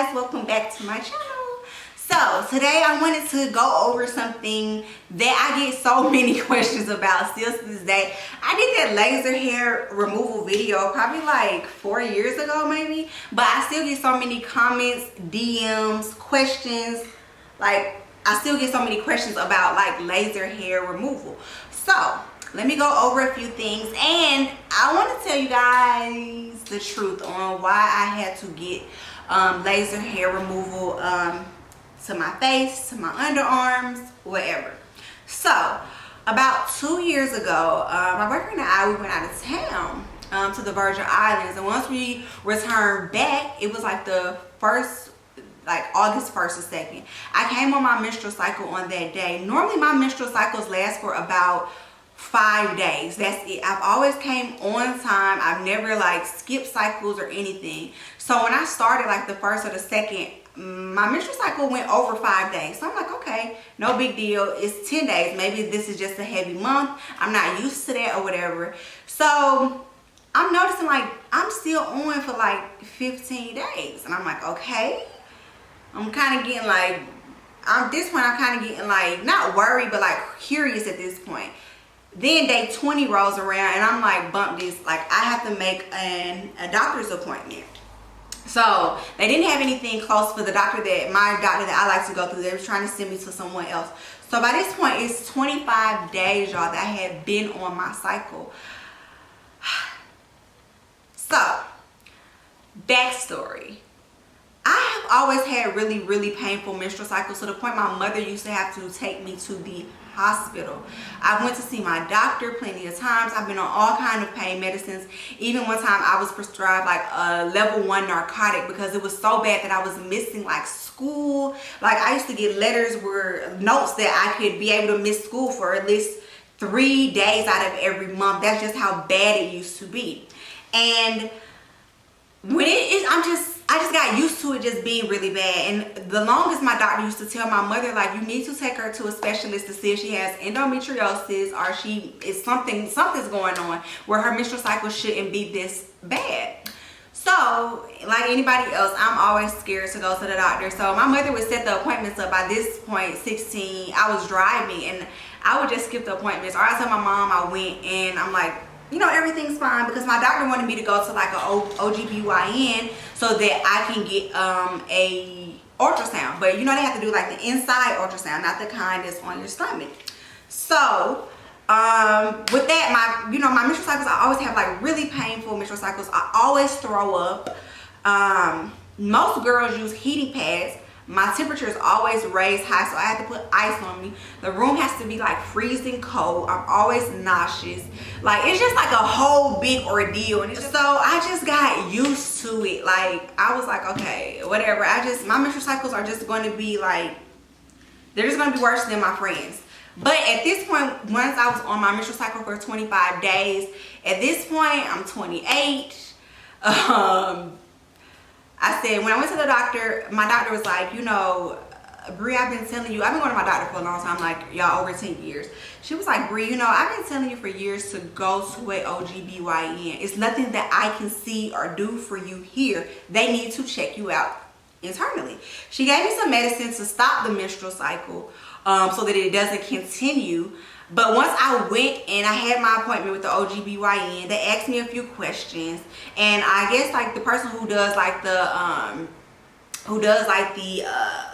guys, welcome back to my channel. So today I wanted to go over something that I get so many questions about still to this day. I did that laser hair removal video probably like 4 years ago maybe, but I still get so many comments, DMs, questions. Like I still get so many questions about like laser hair removal. So let me go over a few things, and I want to tell you guys the truth on why I had to get laser hair removal to my face, to my underarms, whatever. So about 2 years ago, my boyfriend and I, we went out of town to the Virgin Islands, and once we returned back, it was like the first, like August 1st or 2nd. I came on my menstrual cycle on that day. Normally my menstrual cycles last for about 5 days. That's it. I've always came on time. I've never like skipped cycles or anything. So when I started like the 1st or the 2nd, my menstrual cycle went over 5 days. So I'm like, okay, no big deal. It's 10 days. Maybe this is just a heavy month. I'm not used to that or whatever. So I'm noticing like I'm still on for like 15 days. And I'm like, okay. I'm kind of getting like, at this point I'm kind of getting like, not worried, but like curious at this point. Then day 20 rolls around, and I'm like, bump this, like I have to make a doctor's appointment. So they didn't have anything close for the doctor that I like to go through. They were trying to send me to someone else. So by this point it's 25 days, y'all, that I had been on my cycle. So backstory, I have always had really painful menstrual cycles, to the point my mother used to have to take me to the hospital. I went to see my doctor plenty of times. I've been on all kind of pain medicines. Even one time I was prescribed like a level 1 narcotic because it was so bad that I was missing like school. Like I used to get letters where notes that I could be able to miss school for at least 3 days out of every month. That's just how bad it used to be. And when it is, I just got used to it just being really bad. And the longest my doctor used to tell my mother, like, you need to take her to a specialist to see if she has endometriosis or she is something's going on where her menstrual cycle shouldn't be this bad. So like anybody else, I'm always scared to go to the doctor. So my mother would set the appointments up. By this point, 16, I was driving and I would just skip the appointments, or I tell my mom I went, and I'm like, you know, everything's fine, because my doctor wanted me to go to like a OGBYN so that I can get a ultrasound. But you know, they have to do like the inside ultrasound, not the kind that's on your stomach. So with that, my menstrual cycles, I always have like really painful menstrual cycles. I always throw up. Most girls use heating pads. My temperature is always raised high, so I have to put ice on me. The room has to be like freezing cold. I'm always nauseous. Like it's just like a whole big ordeal. And so I just got used to it. Like I was like, okay, whatever. My menstrual cycles are just going to be like, they're just going to be worse than my friends. But at this point, once I was on my menstrual cycle for 25 days, at this point I'm 28. I said, when I went to the doctor, my doctor was like, you know, Bree, I've been telling you, I've been going to my doctor for a long time, like y'all over 10 years. She was like, Bree, you know, I've been telling you for years to go to a OGBYN. It's nothing that I can see or do for you here. They need to check you out internally. She gave me some medicine to stop the menstrual cycle so that it doesn't continue. But once I went and I had my appointment with the OGBYN, they asked me a few questions, and I guess like the person who does like the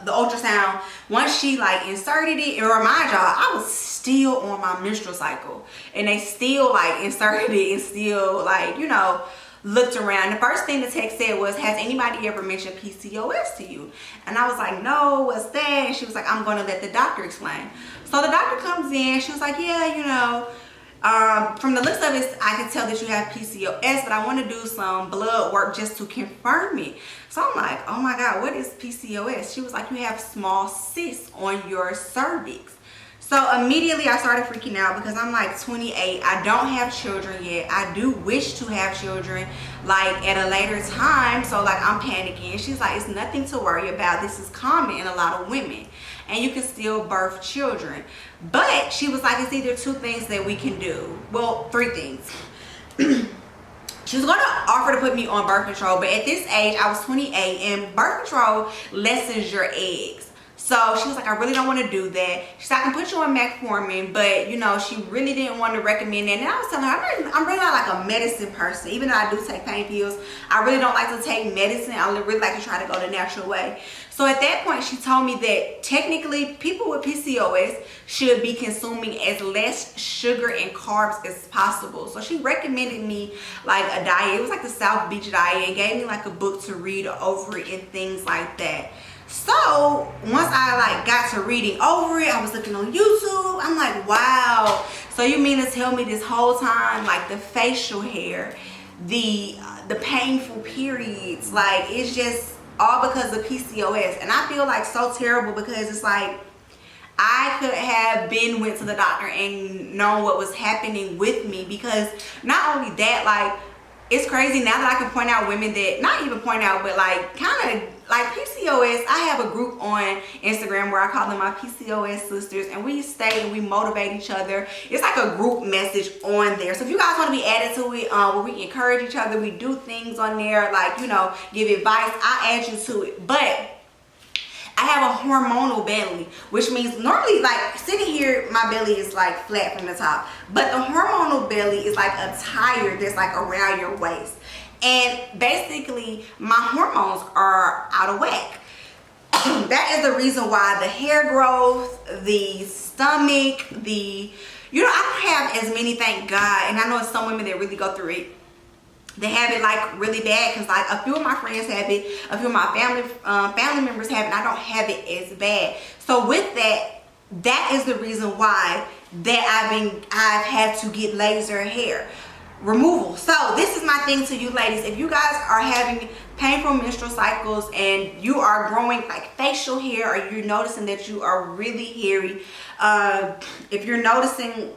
ultrasound, once she like inserted it, and remind y'all, I was still on my menstrual cycle, and they still like inserted it and still like, you know, looked around. The first thing the text said was, has anybody ever mentioned PCOS to you? And I was like, no, what's that? And she was like, I'm going to let the doctor explain. So the doctor comes in, she was like, yeah, you know, from the looks of it, I can tell that you have PCOS, but I want to do some blood work just to confirm it. So I'm like, oh my God, what is PCOS? She was like, you have small cysts on your cervix. So immediately I started freaking out, because I'm like 28. I don't have children yet. I do wish to have children like at a later time. So like I'm panicking. She's like, it's nothing to worry about. This is common in a lot of women, and you can still birth children. But she was like, it's either 2 things that we can do. Well, 3 things. she was gonna offer to put me on birth control, but at this age, I was 28, and birth control lessens your eggs. So she was like, I really don't want to do that. She said, I can put you on metformin, but you know, she really didn't want to recommend that. And I was telling her, I'm really not like a medicine person. Even though I do take pain pills, I really don't like to take medicine. I really like to try to go the natural way. So at that point, she told me that technically people with PCOS should be consuming as less sugar and carbs as possible. So she recommended me like a diet. It was like the South Beach diet, and gave me like a book to read over it and things like that. So once I like got to reading over it, I was looking on YouTube. I'm like, wow. So you mean to tell me this whole time, like the facial hair, the painful periods, like it's just all because of PCOS? And I feel like so terrible, because it's like I could have went to the doctor and known what was happening with me. Because not only that, like it's crazy now that I can point out women that, not even point out, but like kind of like PCOS. I have a group on Instagram where I call them my PCOS sisters, and we stay and we motivate each other. It's like a group message on there. So if you guys want to be added to it, where we encourage each other, we do things on there, like, you know, give advice, I add you to it. But I have a hormonal belly, which means normally, like sitting here, my belly is like flat from the top, but the hormonal belly is like a tire that's like around your waist. And basically my hormones are out of whack. That is the reason why the hair growth, the stomach, I don't have as many, thank God. And I know some women that really go through it. They have it like really bad, because like a few of my friends have it, a few of my family members have it, and I don't have it as bad. So with that, that is the reason why that I've had to get laser hair removal. So this is my thing to you ladies. If you guys are having painful menstrual cycles and you are growing like facial hair, or you're noticing that you are really hairy, if you're noticing,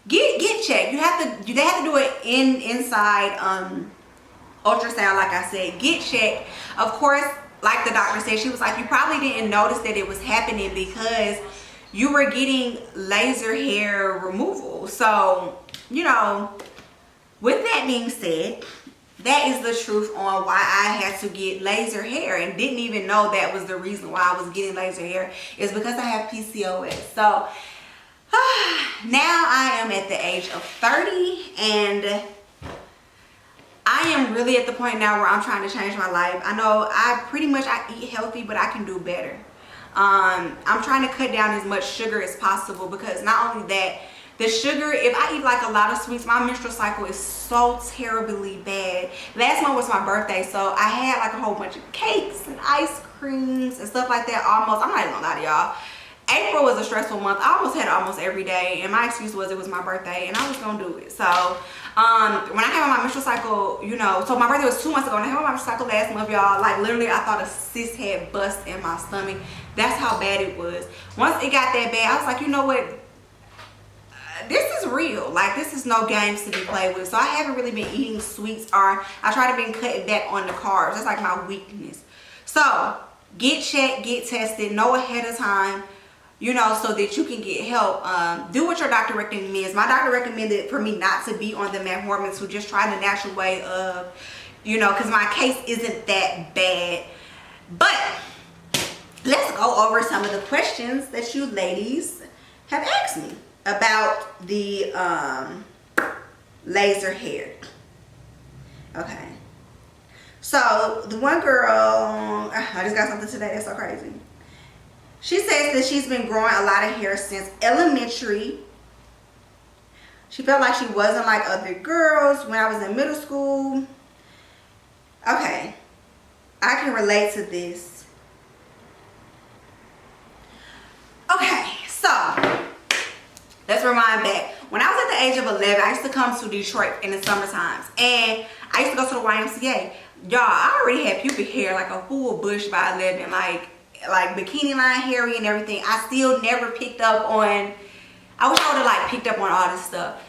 get checked. They have to do it inside ultrasound. Like I said, get checked. Of course, like the doctor said, she was like, you probably didn't notice that it was happening because you were getting laser hair removal. So, you know, with that being said, that is the truth on why I had to get laser hair, and didn't even know that was the reason why I was getting laser hair, is because I have PCOS. So now I am at the age of 30, and I am really at the point now where I'm trying to change my life. I know I eat healthy, but I can do better. I'm trying to cut down as much sugar as possible, because not only that, the sugar, if I eat like a lot of sweets, my menstrual cycle is so terribly bad. Last month was my birthday, so I had like a whole bunch of cakes and ice creams and stuff like that. I'm not even gonna lie to y'all. April was a stressful month. I almost had it almost every day, and my excuse was it was my birthday and I was gonna do it. So when I came on my menstrual cycle, you know, so my birthday was 2 months ago, and I came on my menstrual cycle last month, y'all, like literally I thought a cyst had bust in my stomach. That's how bad it was. Once it got that bad, I was like, you know what, this is real. Like, this is no games to be played with. So I haven't really been eating sweets, or I try to be cutting back on the carbs. That's like my weakness. So get checked, get tested, know ahead of time, you know, so that you can get help. Do what your doctor recommends. My doctor recommended for me not to be on the metformin, to just try the natural way of, you know, because my case isn't that bad. But let's go over some of the questions that you ladies have asked me about the laser hair. Okay, so the one girl, I just got something today that's so crazy. She says that she's been growing a lot of hair since elementary. She felt like she wasn't like other girls when I was in middle school. Okay, I can relate to this. Okay, so let's rewind back. When I was at the age of 11, I used to come to Detroit in the summer times, and I used to go to the YMCA. Y'all, I already had pubic hair, like a full bush by 11, like bikini line hairy and everything. I still never picked up on, I wish I would have like picked up on all this stuff.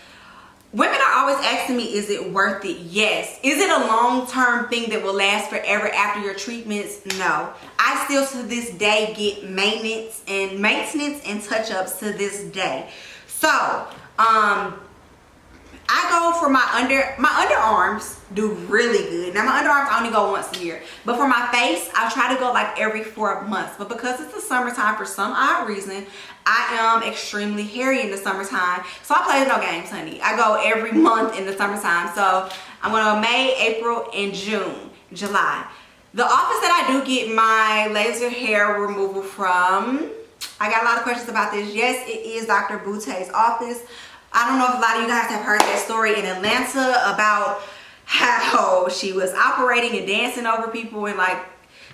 Women are always asking me, is it worth it? Yes. Is it a long-term thing that will last forever after your treatments? No. I still to this day get maintenance and touch-ups to this day. So I go for my underarms do really good. Now my underarms I only go once a year, but for my face I try to go like every 4 months. But because it's the summertime, for some odd reason I am extremely hairy in the summertime, so I play no games, honey. I go every month in the summertime. So I'm gonna go May, April, and June, July. The office that I do get my laser hair removal from, I got a lot of questions about this. Yes, it is Dr. Boutte's office. I don't know if a lot of you guys have heard that story in Atlanta about how she was operating and dancing over people, and like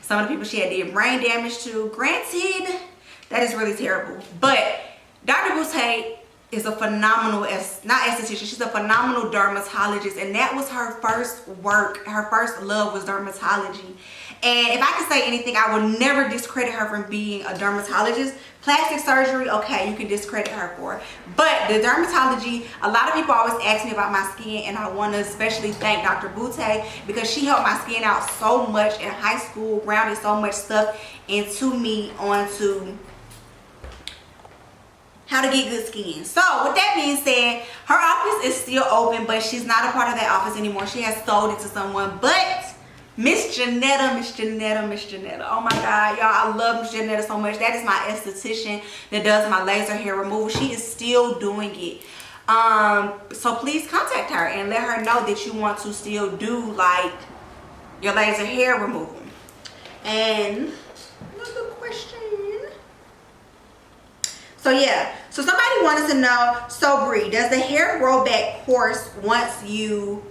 some of the people she had did brain damage to. Granted, that is really terrible. But Dr. Boutte is a phenomenal, not esthetician, she's a phenomenal dermatologist, and that was her first work. Her first love was dermatology. And if I could say anything, I would never discredit her from being a dermatologist. Plastic surgery, okay, you can discredit her for. But the dermatology, a lot of people always ask me about my skin, and I want to especially thank Dr. Boutte because she helped my skin out so much in high school, grounded so much stuff into me onto how to get good skin. So with that being said, her office is still open, but she's not a part of that office anymore. She has sold it to someone. But Miss Janetta, oh my God, y'all, I love Miss Janetta so much. That is my esthetician that does my laser hair removal. She is still doing it. So please contact her and let her know that you want to still do like your laser hair removal. And another question. So yeah, so somebody wanted to know, so Bree, does the hair grow back coarse once you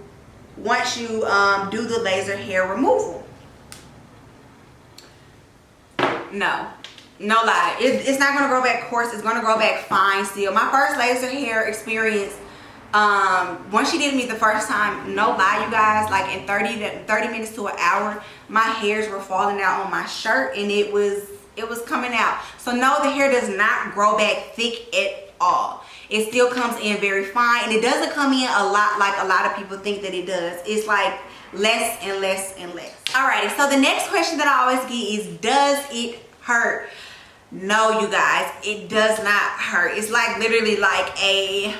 do the laser hair removal? No lie, it's not going to grow back coarse. It's going to grow back fine still. My first laser hair experience, once she did me the first time, no lie you guys, like in 30 minutes to an hour, my hairs were falling out on my shirt, and it was coming out. So no, the hair does not grow back thick at all. It still comes in very fine, and it doesn't come in a lot like a lot of people think that it does. It's like less and less and less. Alrighty, so the next question that I always get is, does it hurt? No, you guys, it does not hurt. It's like literally like it's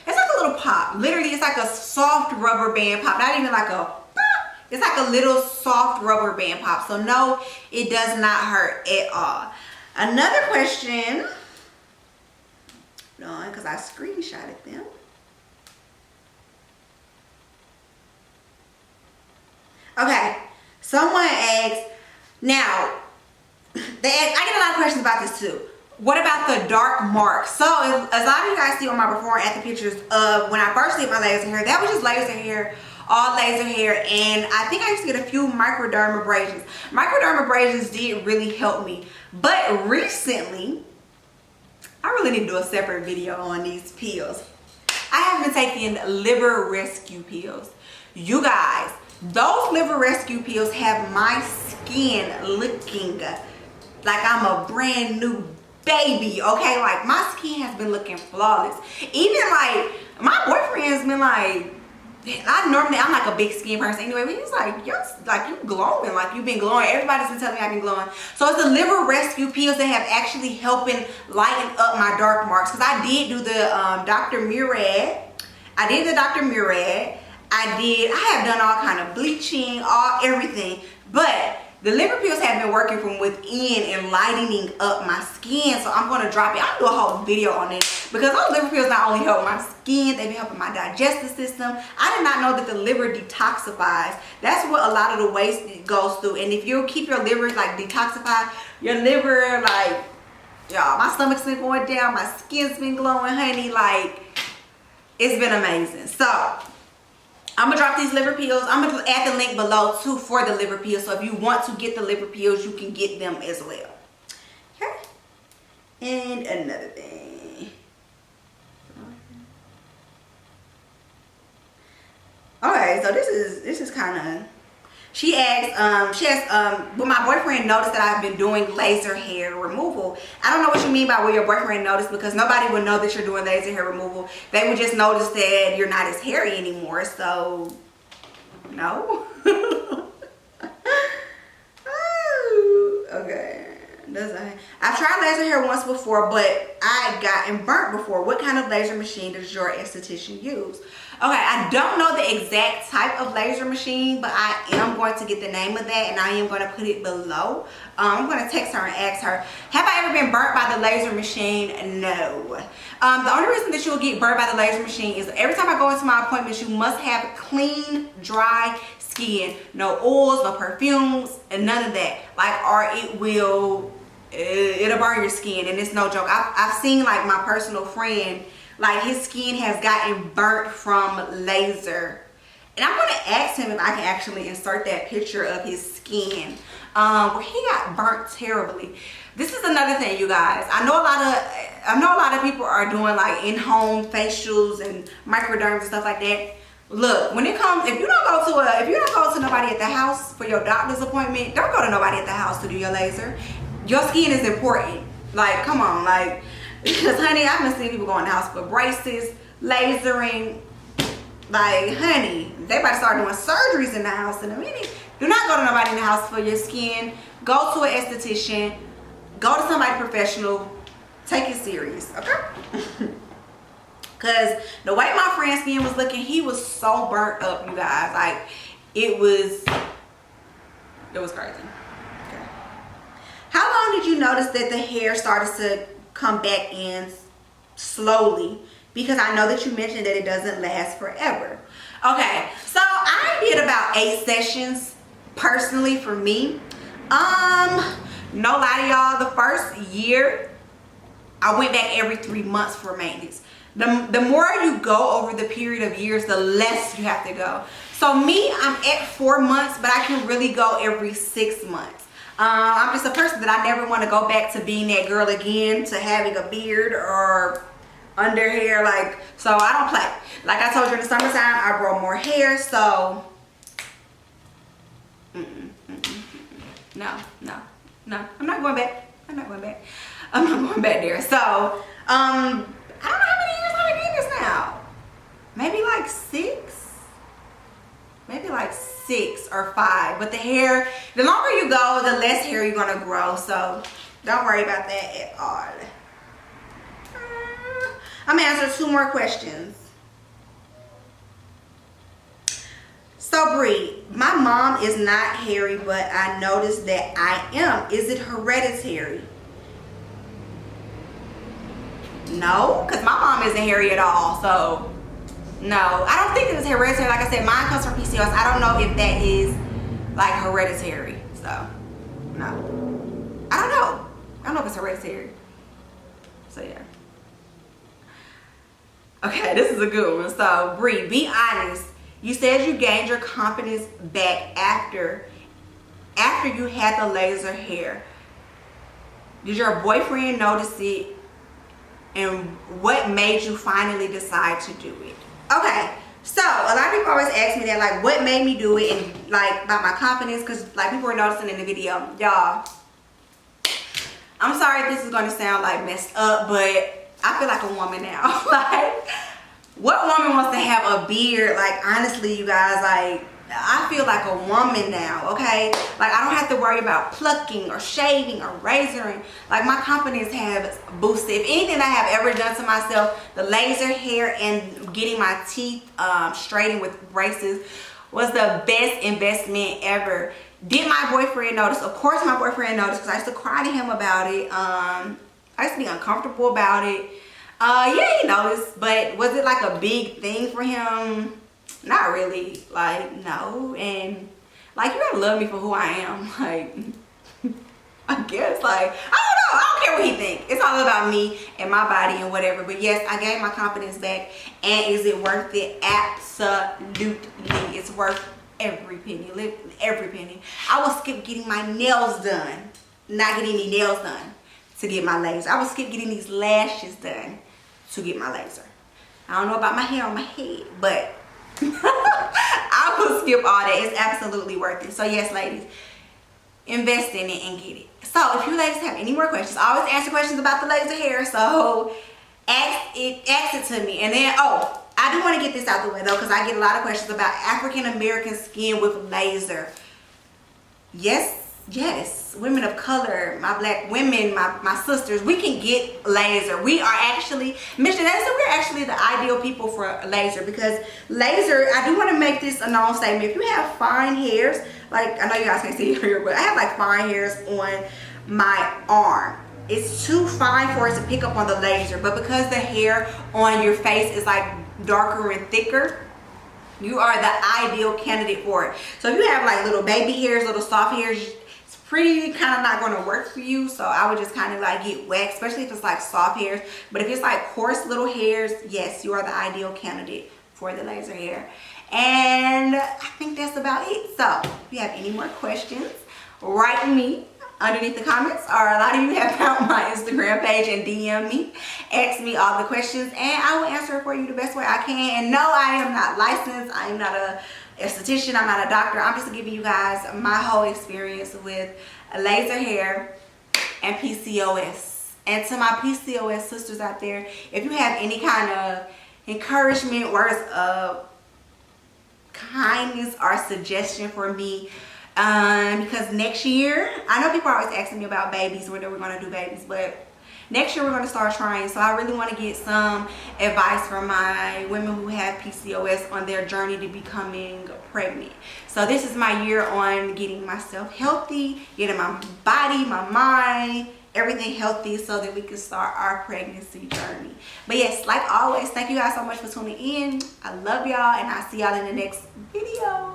like a little pop. Literally, it's like a soft rubber band pop. Not even like a pop. It's like a little soft rubber band pop. So no, it does not hurt at all. Another question. No, because I screenshotted them. Okay, someone asked, now, I get a lot of questions about this too. What about the dark marks? So, as a lot of you guys see on my before and after pictures of when I first did my laser hair, that was just laser hair, all laser hair, and I think I used to get a few microdermabrasions. Microdermabrasions did really help me, but recently, I really need to do a separate video on these pills. I have been taking liver rescue pills. You guys, those liver rescue pills have my skin looking like I'm a brand new baby, okay? Like my skin has been looking flawless. Even like my boyfriend has been like, I'm like a big skin person anyway, but he's like, you glowing, like you've been glowing. Everybody's been telling me I've been glowing. So it's the liver rescue pills that have actually helping lighten up my dark marks. Because I did do the Dr. Murad. I did the Dr. Murad. I have done all kind of bleaching, everything. But the liver pills have been working from within and lightening up my skin. So I'm going to drop it. I'll do a whole video on it. Because those liver pills not only help my skin, they've been helping my digestive system. I did not know that the liver detoxifies. That's what a lot of the waste goes through. And if you keep your liver like detoxified, your liver like, y'all, my stomach's been going down. My skin's been glowing, honey. Like, it's been amazing. So I'm gonna drop these liver pills. I'm gonna add the link below too for the liver pills. So if you want to get the liver pills, you can get them as well. Okay. And another thing. Okay, so this is kind of. She asked, will my boyfriend notice that I've been doing laser hair removal? I don't know what you mean by will your boyfriend notice, because nobody would know that you're doing laser hair removal. They would just notice that you're not as hairy anymore. So, no. Okay. I've tried laser hair once before, but I gotten burnt before. What kind of laser machine does your esthetician use? Okay, I don't know the exact type of laser machine, but I am going to get the name of that, and I am going to put it below. I'm going to text her and ask her, have I ever been burnt by the laser machine? No. The only reason that you'll get burnt by the laser machine is every time I go into my appointments, you must have clean, dry skin. No oils, no perfumes, and none of that. Like, or it'll burn your skin, and it's no joke. I've seen, like, my personal friend, like, his skin has gotten burnt from laser, and I'm going to ask him if I can actually insert that picture of his skin where he got burnt terribly. This is another thing, you guys. I know a lot of people are doing like in-home facials and microderms and stuff like that. Look, when it comes, if you don't go to nobody at the house for your doctor's appointment, don't go to nobody at the house to do your laser. Your skin is important. Like, come on, like, because honey, I've been seeing people go in the house for braces, lasering. Like, honey, they about to start doing surgeries in the house in a minute. Do not go to nobody in the house for your skin. Go to an esthetician. Go to somebody professional. Take it serious, okay? Because the way my friend's skin was looking, he was so burnt up, you guys. Like, it was crazy. Okay. How long did you notice that the hair started to come back in slowly? Because I know that you mentioned that it doesn't last forever. Okay, so I did about 8 sessions personally for me. No lie to y'all, the first year I went back every 3 months for maintenance. The more you go over the period of years, the less you have to go. So me, I'm at 4 months, but I can really go every 6 months. I'm just a person that I never want to go back to being that girl again, to having a beard or under hair, like, so I don't play. Like I told you, in the summertime I grow more hair, so no, I'm not going back. I'm not going back there. So I don't know how many years I've been doing this now. Maybe like 6 or 5. But the hair, the longer you go, the less hair you're gonna grow, so don't worry about that at all. I'm gonna answer 2 more questions. So Bree, my mom is not hairy, but I noticed that I am. Is it hereditary? No, because my mom isn't hairy at all, so no. I don't think it's hereditary. Like I said, mine comes from PCOS. I don't know if that is like hereditary, so no. I don't know if it's hereditary, so yeah. Okay, this is a good one. So, Bree, be honest. You said you gained your confidence back after you had the laser hair. Did your boyfriend notice it? And what made you finally decide to do it? Okay, so a lot of people always ask me that, like, what made me do it, and like about my confidence, because like people were noticing in the video. Y'all, I'm sorry if this is going to sound like messed up, but I feel like a woman now. Like, what woman wants to have a beard? Like, honestly, you guys, like, I feel like a woman now, okay? Like, I don't have to worry about plucking or shaving or razoring. Like, my confidence has boosted. If anything I have ever done to myself, the laser hair and getting my teeth straightened with braces was the best investment ever. Did my boyfriend notice? Of course my boyfriend noticed, because I used to cry to him about it. I used to be uncomfortable about it. Yeah, he noticed, but was it like a big thing for him? Not really. Like, no. And like, you gotta love me for who I am. Like, I guess, like, I don't know. I don't care what he think. It's all about me and my body and whatever. But yes, I gained my confidence back. And is it worth it? Absolutely. It's worth every penny. Every penny. I will skip getting my nails done. Not getting any nails done to get my laser. I will skip getting these lashes done to get my laser. I don't know about my hair on my head, but I will skip all that. It's absolutely worth it. So yes, ladies, invest in it and get it. So if you ladies have any more questions, I always answer questions about the laser hair, so ask it to me. And then, oh, I do want to get this out the way though, because I get a lot of questions about African American skin with laser. Yes, Yes, women of color, my black women, my sisters, we can get laser. We are actually, Mr. Nancy, we're actually the ideal people for laser, because laser, I do want to make this a known statement. If you have fine hairs, like, I know you guys can't see it here, but I have like fine hairs on my arm. It's too fine for it to pick up on the laser, but because the hair on your face is like darker and thicker, you are the ideal candidate for it. So if you have like little baby hairs, little soft hairs, it's pretty kind of not going to work for you. So I would just kind of like get wet, especially if it's like soft hairs. But if it's like coarse little hairs, yes, you are the ideal candidate for the laser hair. And I think that's about it. So if you have any more questions, write me underneath the comments, or a lot of you have found my Instagram page and DM me, ask me all the questions, and I will answer it for you the best way I can. And no, I am not licensed, I am not a esthetician, I'm not a doctor. I'm just giving you guys my whole experience with laser hair and PCOS. And to my PCOS sisters out there, if you have any kind of encouragement, words of kindness or suggestion for me, because next year, I know people are always asking me about babies, whether we're going to do babies, but next year we're going to start trying. So I really want to get some advice from my women who have PCOS on their journey to becoming pregnant. So this is my year on getting myself healthy, getting my body, my mind, everything healthy, so that we can start our pregnancy journey. But yes, like always, thank you guys so much for tuning in. I love y'all, and I'll see y'all in the next video.